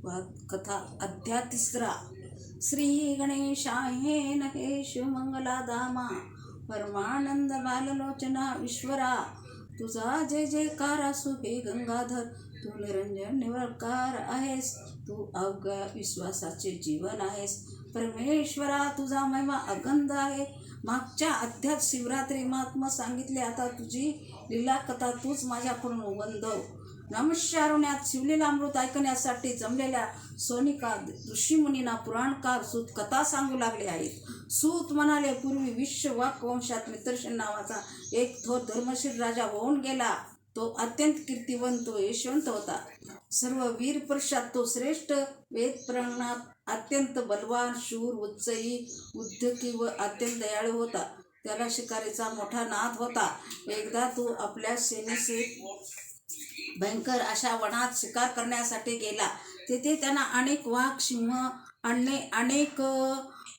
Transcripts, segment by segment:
कथा अध्याय 3. श्री गणेशाय नहे शिवमंगलाधामा परमानंद बाललोचना ईश्वरा तुझा जय जयकार असो हे गंगाधर. तू निरंजन निराकार आहेस, तू अवघ्या विश्वासाचे जीवन आहेस. परमेश्वरा तुझा महिमा अगंध आहे. मागच्या अध्यात शिवरात्री महात्मा सांगितले, आता तुझी लीला कथा तूच माझ्याकडून वंदव. नमस्कारुण्यात शिवलीलामृत ऐकण्यासाठी जमलेल्या सोनिका ऋषीमुनींना पुराणकार सूत कथा सांगू लागले आहेत. सूत म्हणाले, पूर्वी विश्ववाक वंशात मित्रसेन नावाचा एक थोर धर्मशील राजा होऊन गेला. तो अत्यंत कीर्तिवंत व यशवंत होता. सर्व वीर पुरुषात तो श्रेष्ठ, वेद प्रज्ञात अत्यंत बलवान, शूर, उत्साही, उद्योगी व अत्यंत दयाळू होता. त्याला शिकारीचा मोठा नाद होता. एकदा तो आपल्या सेनेचे भयंकर अशा वनात शिकार करण्यासाठी गेला. तेथे त्यांना अनेक वाघ, सिंह आणि अनेक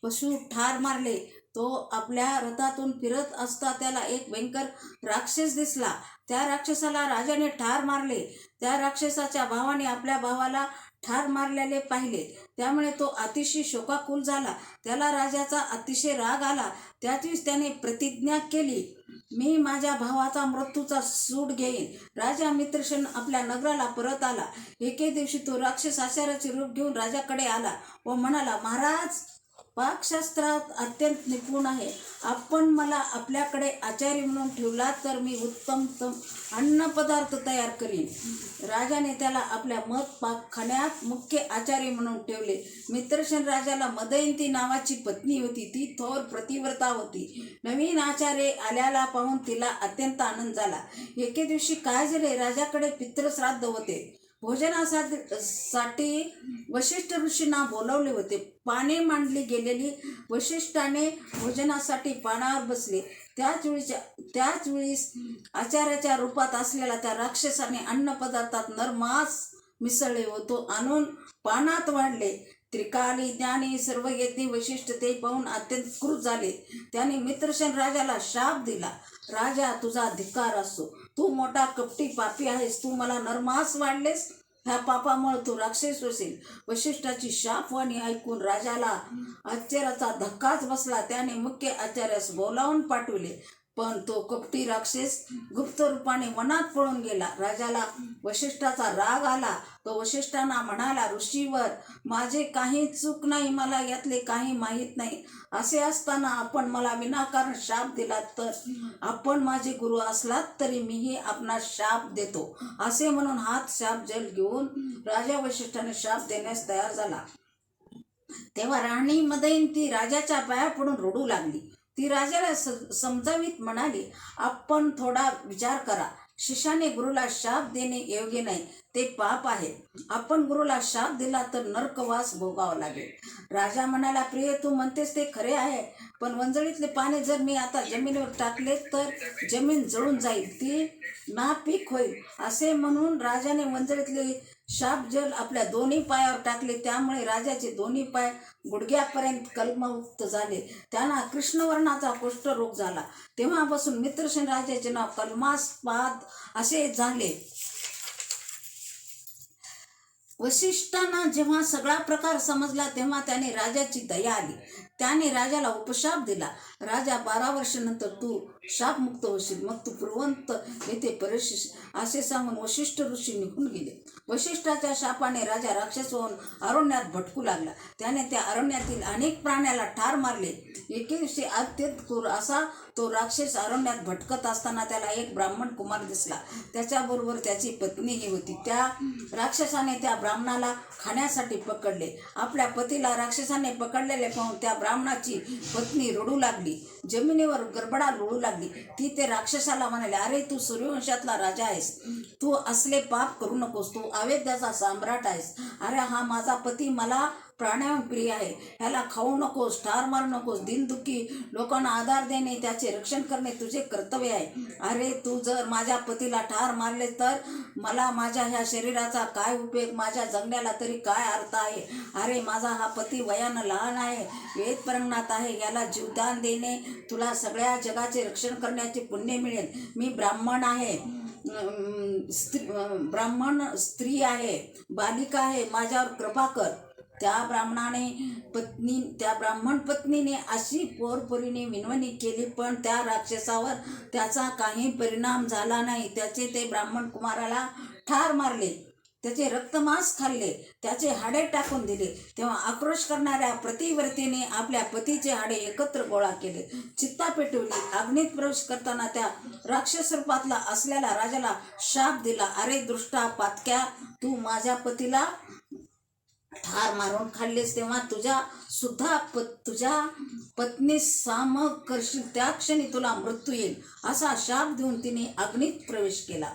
पशु ठार मारले. तो आपल्या रथातून फिरत असता त्याला एक भयंकर राक्षस दिसला. त्या राक्षसाला राजाने ठार मारले. त्या राक्षसाच्या भावाने आपल्या भावाला ठार मारलेले पाहिले. त्यामुळे तो अतिशय शोकाकुल झाला. त्याला राजाचा अतिशय राग आला. त्याचवेळी त्याने प्रतिज्ञा केली, मी माझ्या भावाचा मृत्यूचा सूड घेईन. राजा मित्रसेन आपल्या नगराला परत आला. एके दिवशी तो राक्षस आचार्याचे रूप घेऊन राजाकडे आला व म्हणाला, महाराज, पाकशास्त्रात अत्यंत निपुण आहे. आपण मला आपल्याकडे आचार्य म्हणून ठेवला तर मी उत्तम अन्न पदार्थ तयार करीन. राजाने त्याला आपल्या मध पाकखान्यात मुख्य आचार्य म्हणून ठेवले. मित्रसेन राजाला मदयंती नावाची पत्नी होती. ती थोर प्रतिव्रता होती. नवीन आचार्य आल्याला पाहून तिला अत्यंत आनंद झाला. एके दिवशी काय झाले, राजाकडे पितृश्राद्ध होते. भोजनासाठी वशिष्ठ ऋषींना बोलवले होते. पाने मांडली गेलेली. वशिष्ठाने भोजनासाठी पानावर बसले. त्याच वेळी आचार्याच्या रूपात असलेला त्या राक्षसाने अन्न पदार्थात नरमांस मिसळले व तो आणून पानात वाढले. त्रिकाली ज्ञानी सर्व यज्ञ वशिष्ठ ते पाहून अत्यंत क्रुद्ध झाले. त्याने मित्रसेन राजाला शाप दिला, राजा, तुझा धिक्कार असो. तू मोठा कपटी पापी आहेस. तू मला नरमांस वाढलेस. ह्या पापामुळे तू राक्षस होशील. वशिष्ठाची शापवाणी ऐकून राजाला आश्चर्याचा धक्काच बसला. त्याने मुख्य आचार्यास बोलावून पाठविले, पण तो कपटी राक्षस गुप्त रूपाने वनात पळून गेला. राजाला वशिष्ठाचा राग आला. तो वशिष्ठांना म्हणाला, ऋषीवर, माझे काही चूक नाही. मला यातले काही माहीत नाही. असे असताना आपण मला विनाकारण शाप दिला तर आपण माझे गुरु असलात तरी मीही आपणास शाप देतो. असे म्हणून हात शाप जल घेऊन राजा वशिष्ठाने शाप देण्यास तयार झाला. तेव्हा राणी मदयंती राजाच्या पाया पडून रडू लागली. ती राजाला समजावीत म्हणाली, आपण थोडा विचार करा. शिष्याने गुरुला शाप देणे योग्य नाही, ते पाप आहे. आपण गुरुला शाप दिला तर नरकवास भोगावा लागेल. राजा म्हणाला, प्रिय, तू म्हणतेस ते खरे आहे, पण वंजळीतले पाणी जर मी आता जमिनीवर टाकले तर जमीन जळून जाईल, ती नापीक होईल. असे म्हणून राजाने वंजळीतले शाप जल आपल्या दोन्ही पायावर टाकले. त्यामुळे राजाचे दोन्ही पाय गुडघ्यापर्यंत कलममुक्त झाले. त्यांना कृष्णवर्णाचा कुष्ठरोग झाला. तेव्हापासून मित्रसेन राजाचे नाव कलमास्पाद असे झाले. वशिष्ठांना जेव्हा सगळा प्रकार समजला तेव्हा त्याने राजाची दया आली. त्याने राजाला उपशाप दिला. राजा, 12 वर्षानंतर तू शापमुक्त होशील. मग तू पूर्वंत येथे परतशील, असे सांगून वशिष्ठ ऋषी निघून गेले. वशिष्ठाच्या शापाने राजा राक्षस होऊन अरण्यात भटकू लागला. त्याने त्या अरण्यातील अनेक प्राण्याला ठार मारले. एके दिवशी अत्यंत क्रूर असा तो राक्षस अरण्यात भटकत असताना त्याला एक ब्राह्मण कुमार दिसला. त्याच्याबरोबर त्याची पत्नीही होती. त्या राक्षसाने त्या ब्राह्मणाला खाण्यासाठी पकडले. आपल्या पतीला राक्षसाने पकडलेले पाहून त्या ब्राह्मणाची पत्नी रडू लागली. जमिनीवर गडबडा लोळू लागली. ती ते राक्षसाला म्हणाले, अरे, तू सूर्यवंशातला राजा आहेस. तू असले पाप करू नकोस. तू अवैध्याचा सम्राट आहेस. अरे, हा माझा पती मला प्राणायाम प्रिय आहे. ह्याला खाऊ नकोस, ठार मारू नकोस. दीनदुःखी लोकांना आधार देणे, त्याचे रक्षण करणे तुझे कर्तव्य आहे. अरे, तू जर माझ्या पतीला ठार मारले तर मला माझ्या ह्या शरीराचा काय उपयोग? माझ्या जगण्याला तरी काय अर्थ आहे? अरे, माझा हा पती वयानं लहान आहे, वेद प्रज्ञात आहे. याला जीवदान देणे तुला सगळ्या जगाचे रक्षण करण्याचे पुण्य मिळेल. मी ब्राह्मण आहे. ब्राह्मण स्त्री आहे, बालिका आहे, माझ्यावर कृपा कर. त्या ब्राह्मण पत्नीने अशी पोरपोरीने विनवणी केली, पण त्या राक्षसावर त्याचा काही परिणाम झाला नाही. त्याचे ते ब्राह्मण कुमाराला ठार मारले, त्याचे रक्तमांस खाल्ले, त्याचे हाडे टाकून दिले. तेव्हा आक्रोश करणाऱ्या प्रतिव्रतेने आपल्या पतीचे हाडे एकत्र गोळा केले, चित्ता पेटवली. अग्नीत प्रवेश करताना त्या राक्षस रूपातला असलेल्या राजाला शाप दिला. अरे दुष्टा पातक्या, तू माझ्या पतीला ठार मारून खाल्लेस, तेव्हा तुझ्या पत्नी साम करशील, त्या क्षणी तुला मृत्यू येईल, असा शाप देऊन तिने अग्नीत प्रवेश केला.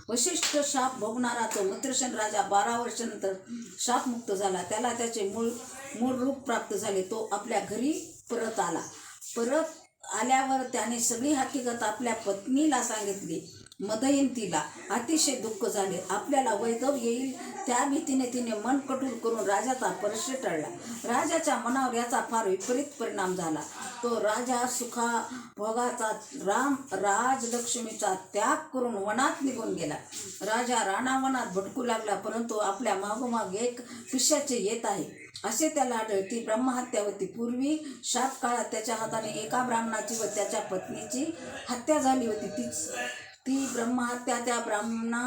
वशिष्ठ शाप भोगणारा तो मत्स्यसेन राजा 12 वर्षानंतर शापमुक्त झाला. त्याला त्याचे मूळ रूप प्राप्त झाले. तो आपल्या घरी परत आला. परत आल्यावर त्याने सगळी हकीकत आपल्या पत्नीला सांगितली. मदयंतीला अतिशय दुःख झाले. आपल्याला वैधव येईल त्या भीतीने तिने मन कठोर करून राजाचा परिचय टळला. राजाच्या मनावर याचा फार विपरीत परिणाम झाला. तो राजा सुखाभोगाचा राजलक्ष्मीचा त्याग करून वनात निघून गेला. राजा रानावनात भटकू लागला, परंतु आपल्या मागोमाग एक पिशाचे येत आहे असे त्याला आढळले. ती ब्रह्महत्या होती. पूर्वी शाप काळात त्याच्या हाताने एका ब्राह्मणाची व त्याच्या पत्नीची हत्या झाली होती. ती ब्रह्महत्या त्या ब्राह्मणा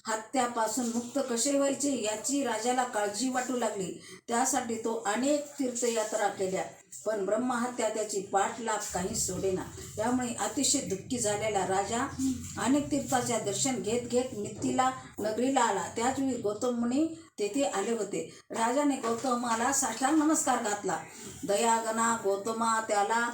हत्यापासून मुक्त कसे व्हायचे याची राजाला काळजी वाटू लागली. त्यासाठी तो अनेक तीर्थयात्रा केल्या, पण ब्रह्महत्या त्याची पाठलाग काही सोडेना. यामुळे अतिशय दुःखी झालेला राजा अनेक तीर्थाच्या दर्शन घेत घेत मिथिला नगरीला आला. त्याचवेळी गौतम मुनी तेथे आले होते. राजाने गौतमाला साष्टांग नमस्कार घातला. दयागणा गौतमा त्याला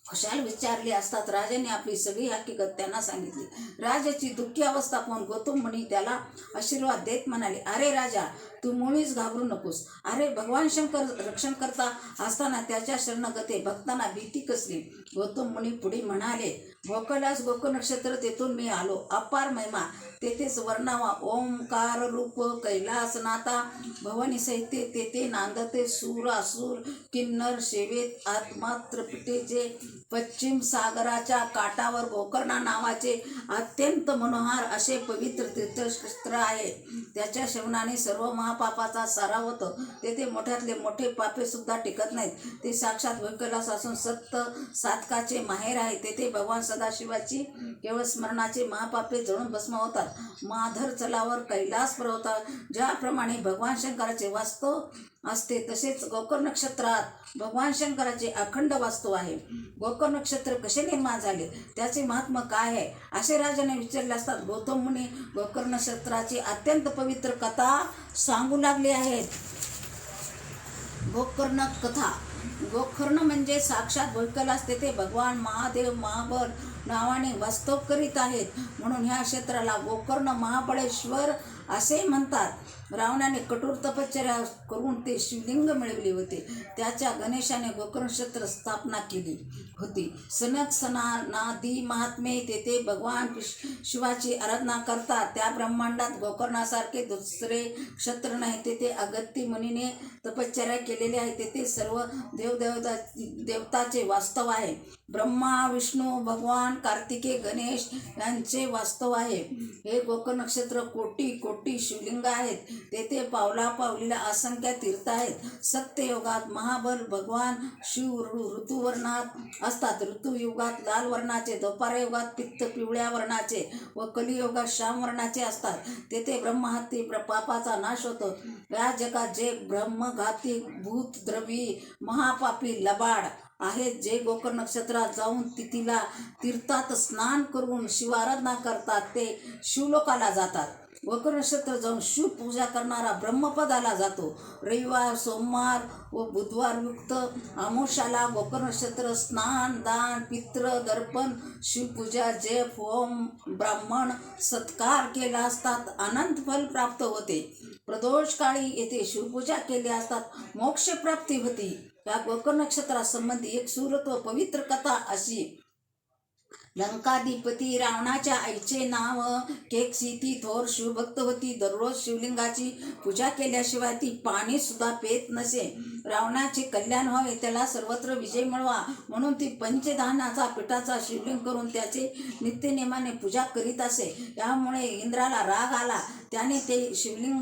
खुशाल विचारले असतात राजाने आपली सगळी हकीकत त्यांना सांगितली. राजाची दुःखी अवस्था पाहून गौतम मुनी त्याला आशीर्वाद देत म्हणाले, अरे राजा, तू मुळीच घाबरू नकोस. अरे भगवान शंकर रक्षण करता असताना त्याच्या शरणगते भक्तांना भीती कसली. गौतम मुनी पुढे म्हणाले, भोकल्यास गोक नक्षत्र तेथून मी आलो. अपार महिमा तेथेच वर्णावा. ओंकार रूप कैलासनाथा भवानी साहित्य तेथे नांदते. सूर असुर किन्नर सेवेत आत्मात्र पिटेचे. पश्चिम सागराच्या काठावर गोकर्णा नावाचे अत्यंत मनोहर असे पवित्र तीर्थक्षेत्र आहे. त्याच्या श्रवणाने सर्व महापापाचा सराव होतो. तेथे मोठ्यातले मोठे पापे सुद्धा टिकत नाहीत. ते साक्षात वैकैलास असून सप्त साधकाचे माहेर आहे. तेथे भगवान सदाशिवाची केवळ स्मरणाचे महापापे जळून भस्म होतात. माधर चलावर कैलास पर्वतावर ज्याप्रमाणे भगवान शंकराचे वास्तव असते, तसेच गोकर नक्षत्रात भगवान शंकराचे अखंड वास्तव आहे. गोकर नक्षत्र कसे निर्माण झाले, त्याचे महात्म्य काय आहे, असे राजाने विचारले असतात गौतम मुनी गोकर नक्षत्राची अत्यंत पवित्र कथा सांगू लागले आहेत. गोकर्ण कथा. गोकर्ण म्हणजे साक्षात वैकैलास. तेथे भगवान महादेव महाबळ नावाने वास्तव करीत आहेत, म्हणून ह्या क्षेत्राला गोकर्ण महाबळेश्वर असे म्हणतात. रावणाने कठोर तपश्चर्या करून ते शिवलिंग मिळवले होते. त्याच्या गणेशाने गोकर्ण क्षेत्र स्थापना केली होती. सनक सनानादी महात्मे तेथे भगवान शिवाची आराधना करतात. त्या ब्रह्मांडात गोकर्णासारखे दुसरे क्षेत्र नाही. तेथे अगस्त्य मुनीने तपश्चर्या केलेली आहे. तेथे सर्व देवताचे वास्तव आहे. ब्रह्मा विष्णू भगवान कार्तिकेय गणेश यांचे वास्तव आहे. हे गोकर्ण नक्षत्र कोटी कोटी शिवलिंग आहेत. तेथे पावला पावलीला असंख्य तीर्थ आहेत. सत्ययुगात महाबल भगवान शिव ऋतुवर्णात असतात. ऋतुयुगात लाल वर्णाचे, द्वापार युगात पित्त पिवळ्या वर्णाचे व कलियुगात श्याम वर्णाचे असतात. तेथे ब्रह्महत्ती पापाचा नाश होतो. या जगात जे ब्रह्मघाती भूत द्रवी महापापी लबाड आहेत, जे गोकर्ण नक्षत्रात जाऊन तीर्थात स्नान करून शिवाराधना करतात, ते शिवलोकाला जातात. गोकर्ण नक्षत्र जाऊन शिव पूजा करणारा ब्रह्मपदाला जातो. रविवार, सोमवार व बुधवार युक्त अमावस्याला गोकर्ण नक्षत्र स्नान, दान, पित्र दर्पण, शिवपूजा, जप, होम, ब्राह्मण सत्कार केला असतात अनंत फल प्राप्त होते. प्रदोष काळी येथे शिवपूजा केली असतात मोक्ष प्राप्ती होती. या गोकर्ण नक्षत्रासंबंधी एक सुरत व पवित्र कथा अशी लंकाधिपती रावणाच्या आईचे नाव केकसी. ती थोर शिवभक्त होती. दररोज शिवलिंगाची पूजा केल्याशिवाय ती पाणी सुद्धा पेत नसे. रावणाचे कल्याण व्हावे, त्याला सर्वत्र विजय मिळवा म्हणून ती पंचधानाचा पिठाचा शिवलिंग करून त्याचे नित्यनेमाने पूजा करीत असे. यामुळे इंद्राला राग आला. त्याने ते शिवलिंग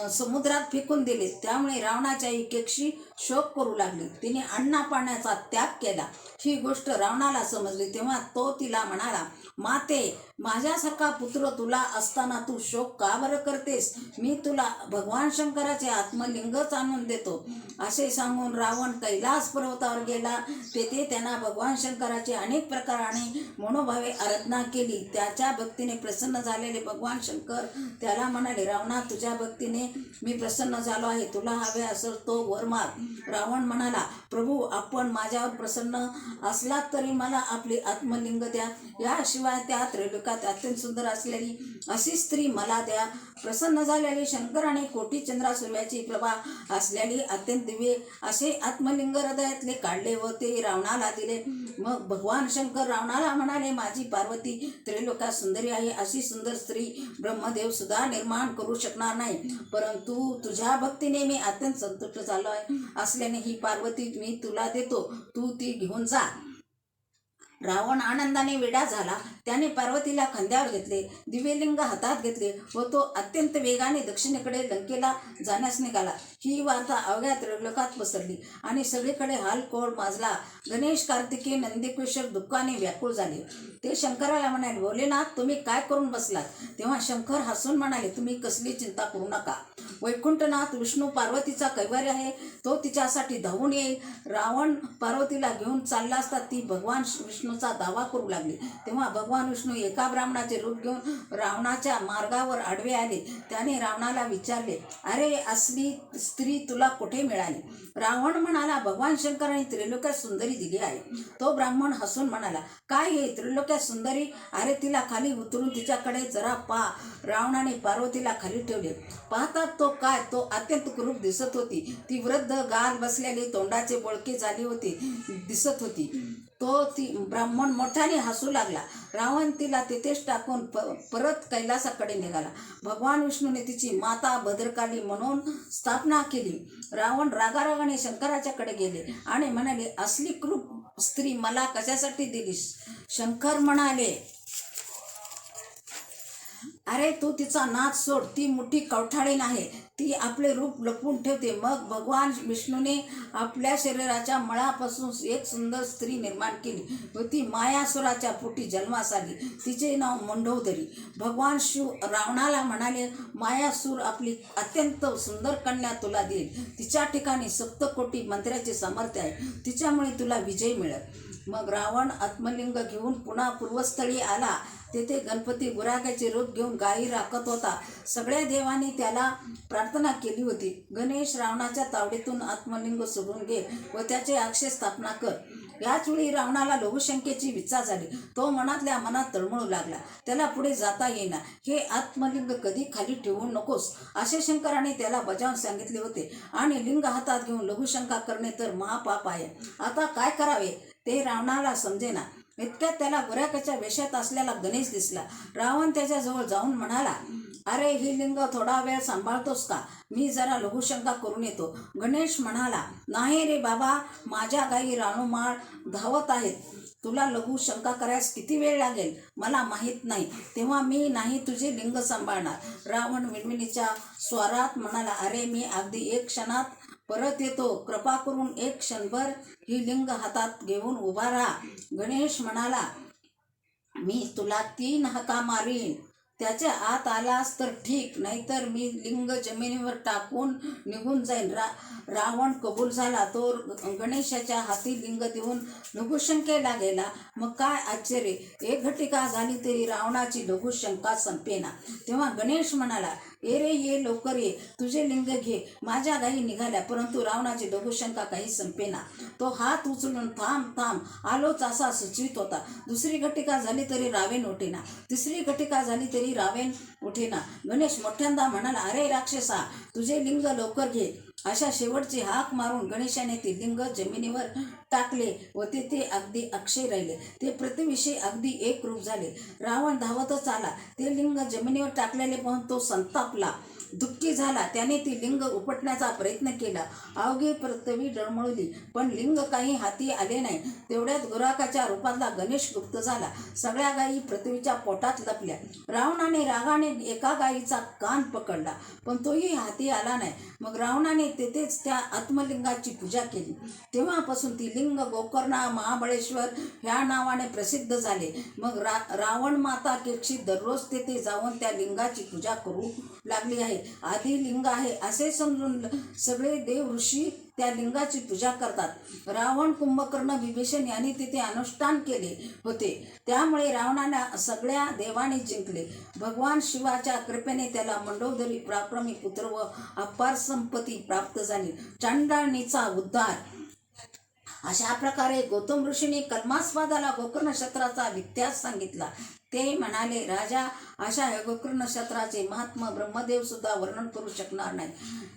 समुद्रात फेकून दिले. त्यामुळे रावणाच्या आई केकशी शोक करू लागली. तिने अन्ना पाण्याचा त्याग केला. ही गोष्ट रावणाला समजली. तेव्हा तो तिला म्हणाला, माते, माझ्यासारखा पुत्र तुला असताना तू शोक का बरं करतेस? मी तुला भगवान शंकराचे आत्मलिंगच आणून देतो. असे सांगून रावण कैलास पर्वतावर गेला. तेथे त्यांना भगवान शंकराचे अनेक प्रकाराने मनोभावे आराधना केली. त्याच्या भक्तीने प्रसन्न झालेले भगवान शंकर त्याला म्हणाले, रावणा, तुझ्या भक्तीने मी प्रसन्न झालो आहे. तुला हवे असेल तो वर माग. रावण म्हणाला, प्रभू, आपण माझ्यावर प्रसन्न असलात तरी मला आपले आत्मलिंग द्या. याशिवाय त्या त्रैलोक्यात अत्यंत सुंदर असलेली अशी स्त्री मला द्या. प्रसन्न झालेले शंकराने कोटी चंद्रा सूर्याची प्रभा असलेली अत्यंत दिव्य असे आत्मलिंग हृदयातले काढले व ते रावणाला दिले. मग भगवान शंकर रावणाला म्हणाले, माझी पार्वती त्रैलोक्यात सुंदरी आहे. अशी सुंदर स्त्री ब्रह्मदेव सुद्धा निर्माण करू शकणार नाही. परंतु तुझ्या भक्तीने मी अत्यंत संतुष्ट झालो आहे असल्याने ही पार्वती मी तुला देतो. तू ती घेऊन जा. रावण आनंदाने वेडा झाला. त्याने पार्वतीला खांद्यावर घेतले, दिव्यलिंग हातात घेतले व तो अत्यंत वेगाने दक्षिणेकडे लंकेला जाण्यास निघाला. ही वार्ता अवघ्या त्रैलोक्यात पसरली आणि सगळीकडे हालकोळ माजला. गणेश, कार्तिकेय, नंदीकेश्वर दुःखाने व्याकुळ झाले. ते शंकराला म्हणाले, भोलेनाथ, तुम्ही काय करून बसलात? तेव्हा शंकर हसून म्हणाले, तुम्ही कसली चिंता करू नका. वैकुंठनाथ विष्णू पार्वतीचा कैवारी आहे. तो तिच्यासाठी धावून येईल. रावण पार्वतीला घेऊन चालला असता ती भगवान विष्णूचा दावा करू लागली. तेव्हा भगवान विष्णू एका ब्राह्मणाचे रूप घेऊन रावणाच्या मार्गावर आडवे आले. त्याने रावणाला विचारले, अरे, असली स्त्री तुला कुठे मिळाली? रावण म्हणाला, भगवान शंकरांनी त्रैलोक्यात सुंदरी दिली आहे. तो ब्राह्मण हसून म्हणाला, काय हे त्रैलोक्यात सुंदरी? अरे, तिला खाली उतरून तिच्याकडे जरा पहा. रावणाने पार्वतीला खाली ठेवले. पाहतात तो अत्यंत कुरूप दिसत होती. ती वृद्ध, गाल बसलेली, तोंडाचे बोळके झाले होते दिसत होती. ती ब्राह्मण मोठ्याने हसू लागला. रावण तिला तेथेच टाकून परत कैलासाकडे निघाला. भगवान विष्णूने तिची माता भद्रकाली म्हणून स्थापना केली. रावण रागारागाने शंकराच्याकडे गेले आणि म्हणाले, असली क्रूप स्त्री मला कशासाठी दिलीस? शंकर म्हणाले, अरे, तू तिचा नाद सोड. ती मोठी कवठाळीण आहे. ती आपले रूप लपवून ठेवते. मग भगवान विष्णूने आपल्या शरीराच्या मळापासून एक सुंदर स्त्री निर्माण केली व ती मायासुराच्या पोटी जन्मास आली. तिचे नाव मंडोदरी. भगवान शिव रावणाला म्हणाले, मायासूर आपली अत्यंत सुंदर कन्या तुला देईल. तिच्या ठिकाणी सप्तकोटी मंत्र्याचे सामर्थ्य आहे. तिच्यामुळे तुला विजय मिळेल. मग रावण आत्मलिंग घेऊन पुन्हा पूर्वस्थळी आला. तेथे गणपती गुराख्याचे रूप घेऊन गायी राखत होता. सगळ्या देवांनी त्याला प्रार्थना केली होती, गणेश, रावणाच्या तावडीतून आत्मलिंग सोडून घे व त्याचे अक्षय स्थापना कर. याचवेळी रावणाला लघुशंकेची विच्छा झाली. तो मनातल्या मनात तळमळू लागला. त्याला पुढे जाता येईना. हे आत्मलिंग कधी खाली ठेवू नकोस असे शंकराने त्याला बजावून सांगितले होते आणि लिंग हातात घेऊन लघुशंका करणे तर महापाप आहे. आता काय करावे ते रावणाला समजेना. इतक्यात त्याला गुराख्याच्या वेशात असलेला गणेश दिसला. रावण त्याच्याजवळ जाऊन म्हणाला, अरे, ही लिंग थोडा वेळ सांभाळतोस का? मी जरा लघुशंका करून येतो. गणेश म्हणाला, नाही रे बाबा, माझ्या गायी रानोमाळ धावत आहेत. तुला लघुशंका करायस किती वेळ लागेल मला माहीत नाही. तेव्हा मी नाही तुझे लिंग सांभाळणार. रावण मिणमिणीच्या स्वरात म्हणाला, अरे, मी अगदी 1 क्षणात परत येतो. कृपा करून 1 क्षणभर ही लिंग हातात घेऊन उभा राहा. गणेश म्हणाला, मी तुला 3 हाका मारीन. त्याच्या आत आलास तर ठीक, नाहीतर मी लिंग जमिनीवर टाकून निघून जाईन. रावण कबूल झाला. तो गणेशाच्या हाती लिंग देऊन लघुशंकेला गेला. मग काय आश्चर्य, 1 घटिका झाली तरी रावणाची लघुशंका संपेना. तेव्हा गणेश म्हणाला, ये लवकर ये, तुझे लिंग घे. माझ्या गायी निघाल्या, परंतु रावणाची लघुशंका काही संपेना. तो हात उचलून थांब आलोच असा सुचवित होता. 2री घटिका झाली तरी रावण उठेना. 3री घटिका झाली तरी रावण उठेना. गणेश मोठ्यांदा म्हणाला, अरे राक्षसा, तुझे लिंग लवकर घे. अशा शेवटची हाक मारून गणेशाने ते लिंग जमिनीवर टाकले व ते अगदी अक्षय राहिले. ते पृथ्वीविषयी अगदी एकरूप झाले. रावण धावतच आला. ते लिंग जमिनीवर टाकलेले पाहून तो संतापला, दुःखी झाला. त्याने ती लिंग उपटण्याचा प्रयत्न केला. अवघी पृथ्वी डळमळली, पण लिंग काही हाती आले नाही. तेवढ्यात गुराकाच्या रूपातला गणेश गुप्त झाला. सगळ्या गायी पृथ्वीच्या पोटात लपल्या. रावणाने रागाने एका गायीचा कान पकडला, पण तोही हाती आला नाही. मग रावणाने तेथेच त्या आत्मलिंगाची पूजा केली. तेव्हापासून ती लिंग गोकर्ण महाबळेश्वर ह्या नावाने प्रसिद्ध झाले. मग रावण माता केक्षी दररोज तेथे जाऊन त्या लिंगाची पूजा करू लागली आहे. आधी लिंग आहे असे समजून सगळे देव ऋषी त्या लिंगाची पूजा करतात. रावण, कुंभकर्ण, विभीषण यांनी तिथे अनुष्ठान केले होते. त्यामुळे रावणाला सगळ्या देवाने जिंकले. भगवान शिवाच्या कृपेने त्याला मंडोदरी पराक्रमी पुत्र व अपार संपत्ती प्राप्त झाली. चांडाळणीचा उद्धार. अशा प्रकारे गौतम ऋषीने कल्मास्वादाला गोकर्ण नक्षत्राचा इतिहास सांगितला. ते म्हणाले, राजा, अशा गोकर्ण नक्षत्राचे महात्मा ब्रह्मदेव सुद्धा वर्णन करू शकणार नाही.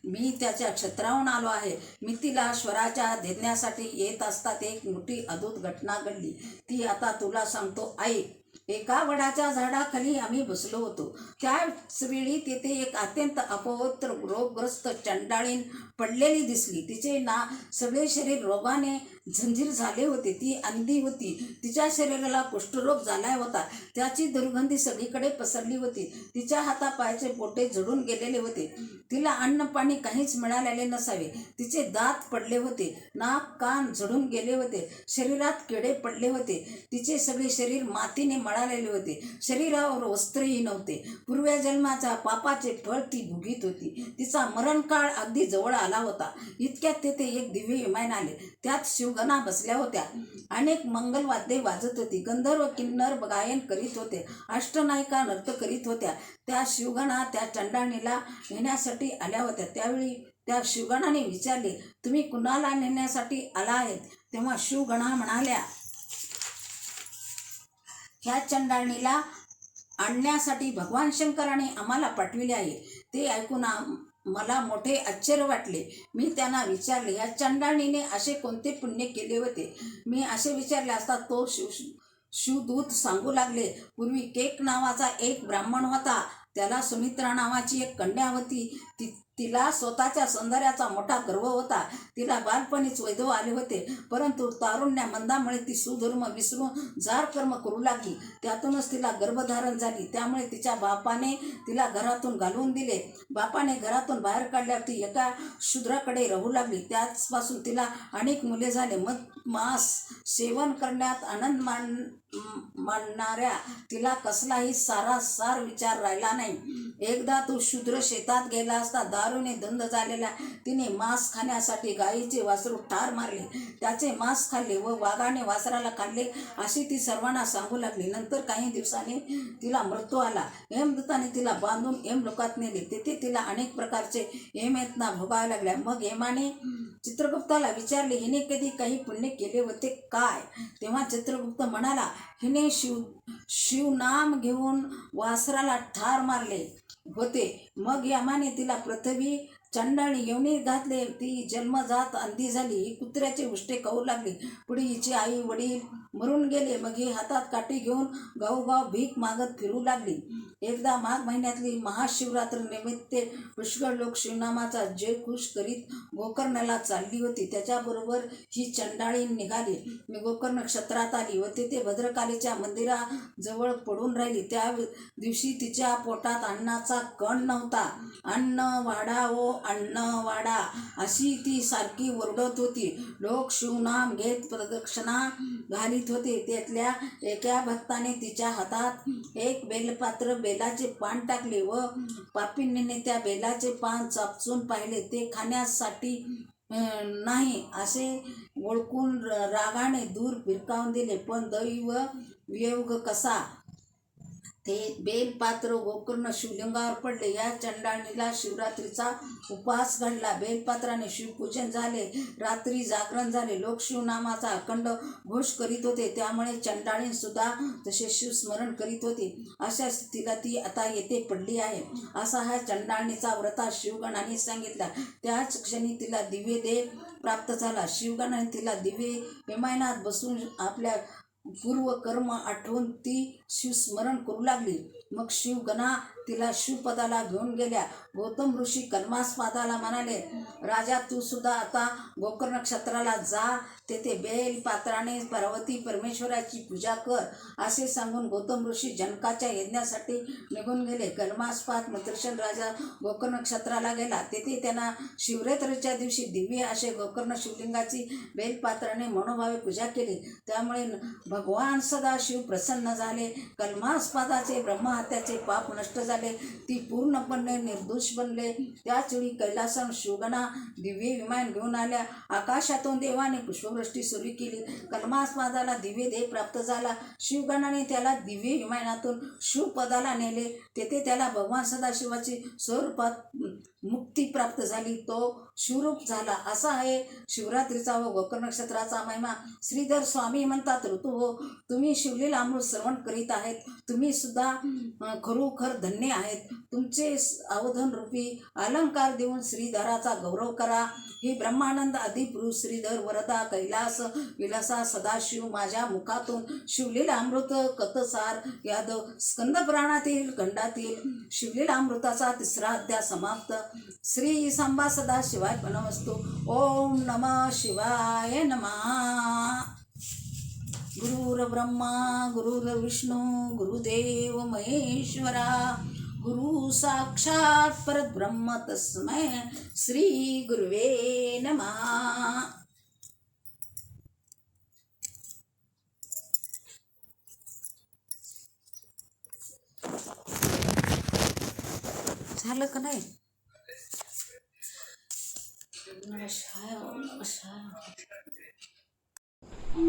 मी त्याच्या क्षेत्राहून आलो आहे. मिथिला स्वराच्या देण्यासाठी येत असतात एक मोठी अद्भुत घटना घडली. ती आता तुला सांगतो, ऐक. एका वडाच्या झाडाखाली आम्ही बसलो होतो. त्याच वेळी तिथे एक अत्यंत अपवित्र रोगग्रस्त चंडाळीन पडलेली दिसली. तिचे सगळे शरीर रोगाने झंजीर झाले होते. ती अंधी होती. तिच्या शरीराला कुष्ठरोग झाला होता. त्याची दुर्गंधी सगळीकडे पसरली होती. तिच्या हातापायाचे बोटे झडून गेलेले होते. तिला अन्न पाणी काहीच मिळालेले नसावे. तिचे दात पडले होते. नाक कान झडून गेले होते. शरीरात किडे पडले होते. तिचे सगळे शरीर मातीने मळालेले होते. शरीरावर वस्त्रही नव्हते. पूर्वजन्माच्या पापाचे फळ ती भोगीत होती. तिचा मरणकाळ अगदी जवळ आला होता. इतक्यात तेथे एक दिव्य विमान आले. त्यात शिवगणा बसल्या होत्या. अनेक मंगलवाद्ये वाजत होती. गंधर्व किन्नर गायन करीत होते. अष्टनायिका नृत्य करीत होत्या. त्या शिवगणा त्या चंडाळणीला नेण्यासाठी आल्या होत्या. त्यावेळी त्या शिवगणाने विचारले, तुम्ही कुणाला नेण्यासाठी आला आहेत? तेव्हा शिवगणा म्हणाल्या, ह्या चंडाळणीला आणण्यासाठी भगवान शंकराने आम्हाला पाठविले आहे. ते ऐकून मला मोठे आश्चर्य वाटले. मी त्यांना विचारले, या चंडाळणीने असे कोणते पुण्य केले होते? मी असे विचारले असता तो शिवदूत सांगू लागले, पूर्वी केक नावाचा एक ब्राह्मण होता. त्याला सुमित्रा नावाची एक कन्या होती. तिला स्वतःच्या सौंदर्याचा मोठा गर्व होता. तिला बालपणीच वैधव आले होते, परंतु तारुण्या मंदामुळे ती सुधर्म विसरून जार कर्म करू लागली. त्यातूनच तिला गर्भधारण झाली. त्यामुळे तिच्या बापाने तिला घरातून घालवून दिले. बापाने घरातून बाहेर काढल्यावर ती एका शूद्राकडे राहू लागली. त्याचपासून तिला अनेक मुले झाले. मांस सेवन करण्यात आनंद मानणाऱ्या तिला कसलाही सारासार विचार राहिला नाही. एकदा तो शूद्र शेतात गेला असता दारूने धुंद झालेल्या तिने मांस खाण्यासाठी गायीचे वासरू ठार मारले. त्याचे मांस खाल्ले व वाघाने वासराला खाल्ले अशी ती सर्वांना सांगू लागली. नंतर काही दिवसांनी तिला मृत्यू आला. यमदूताने तिला बांधून यमलोकात नेले. तेथे तिला अनेक प्रकारचे यमयातना भोगाव्या लागल्या. मग यमाने चित्रगुप्ताला विचारले, हिने कधी काही पुण्य केले होते काय? तेव्हा चित्रगुप्त म्हणाला, हिने शिवनाम घेऊन वासराला ठार मारले होते. मग यमाने तिला पृथ्वी चंडाळणी योनीत घातले. ती जन्मजात अंधी झाली. ही कुत्र्याचे उष्टे खाऊ लागली. पुढे हिचे आई वडील मरून गेले. मग ही हातात काठी घेऊन गावोगाव भीक मागत फिरू लागली. एकदा माघ महिन्यातली महाशिवरात्र निमित्त पुष्कळ लोक शिवनामाचा जयघोष करीत गोकर्णाला चालली होती. त्याच्याबरोबर ही चंडाळी निघाली. मी गोकर्ण नक्षत्रात आली व तेथे भद्रकालीच्या मंदिराजवळ पडून राहिली. त्या दिवशी तिच्या पोटात अन्नाचा कण नव्हता. अन्न वाढा ओ अन्न वाढा अशी ती सारखी ओरडत होती. लोक शिवनाम घेत प्रदक्षिणा घालीत होते. त्यातल्या एका भक्ताने तिच्या हातात एक बेलपात्र बेलाचे पान टाकले व पापिनीने त्या बेलाचे पान चापसून पाहिले. ते खाण्यासाठी नाही असे ओळखून रागाने दूर भिरकावून दिले. पण दैव वियोग कसा ते बेलपात्र गोकर्ण शिवलिंगावर पडले. या चंडाळीला शिवरात्रीचा उपवास घडला. बेलपात्राने शिवपूजन झाले. रात्री जागरण झाले. लोक शिवनामाचा अखंड घोष करीत होते. त्यामुळे चंडाळी सुद्धा तसे शिवस्मरण करीत होते. अशा स्थितीला ती आता येथे पडली आहे असा हा चंडाळीचा व्रता शिवगणाने सांगितला. त्याच क्षणी तिला दिव्य देह प्राप्त झाला. शिवगणाने तिला दिव्य विमानात बसून आपल्या पूर्व कर्म आठवून ती शिवस्मरण करू लागली. मग शिवगणा तिला शिवपदाला घेऊन गेल्या. गौतम ऋषी कल्मास्पादाला म्हणाले, राजा तू सुद्धा आता गोकर्ण क्षेत्राला जा. तेथे बेलपात्राने पार्वती परमेश्वराची पूजा कर असे सांगून गौतम ऋषी जनकाच्या यज्ञासाठी निघून गेले. कल्मास्पाद मंत्रिशन राजा गोकर्ण क्षेत्राला गेला. तेथे त्यांना शिवरात्रीच्या दिवशी दिव्य असे गोकर्ण शिवलिंगाची बेलपात्राने मनोभावे पूजा केली. त्यामुळे भगवान सदाशिव प्रसन्न झाले. कल्मास्पादाचे ब्रह्महत्याचे पाप नष्ट झाले. ती पूर्णपणे निर्दोष बनले. त्याच वेळी कैलासाहून शिवगणा दिव्य विमान घेऊन आल्या. आकाशातून देवाने पुष्पवृष्टी सुरू केली. कल्मास्पादाला दिव्य देह प्राप्त झाला. शिवगणाने त्याला दिव्य विमानातून शिवपदाला नेले. तेथे त्याला भगवान सदाशिवाची स्वरूपात मुक्ती प्राप्त झाली. तो शिवरूप झाला. असा आहे शिवरात्रीचा व गोकर्ण नक्षत्राचा महिमा. श्रीधर स्वामी म्हणतात, ऋतू हो, तुम्ही शिवलीला अमृत श्रवण करीत आहेत. तुम्ही सुद्धा खरोखर धन्य आहेत. तुमचे अवधन रूपी अलंकार देऊन श्रीधराचा गौरव करा. हे ब्रह्मानंद आदिपुरुष श्रीधर वरदा कैलास विलासा सदाशिव माझ्या मुखातून शिवलीला अमृत कथसार यादव स्कंद पुराणातील खंडातील शिवलीला अमृताचा 3रा अध्याय समाप्त. श्री सांबा सदाशिवाय नमस्तु. ओम नमः शिवाय नमः. गुरुर्ब्रह्मा गुरुर्विष्णू गुरुदेव महेश्वरा गुरु साक्षात परब्रह्म तस्मै श्री गुरुवे नमः. झालं का नाही?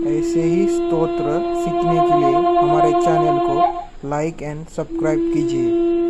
ऐसे ही स्तोत्र सीखने के लिए हमारे चैनल को लाइक एंड सब्सक्राइब कीजिए.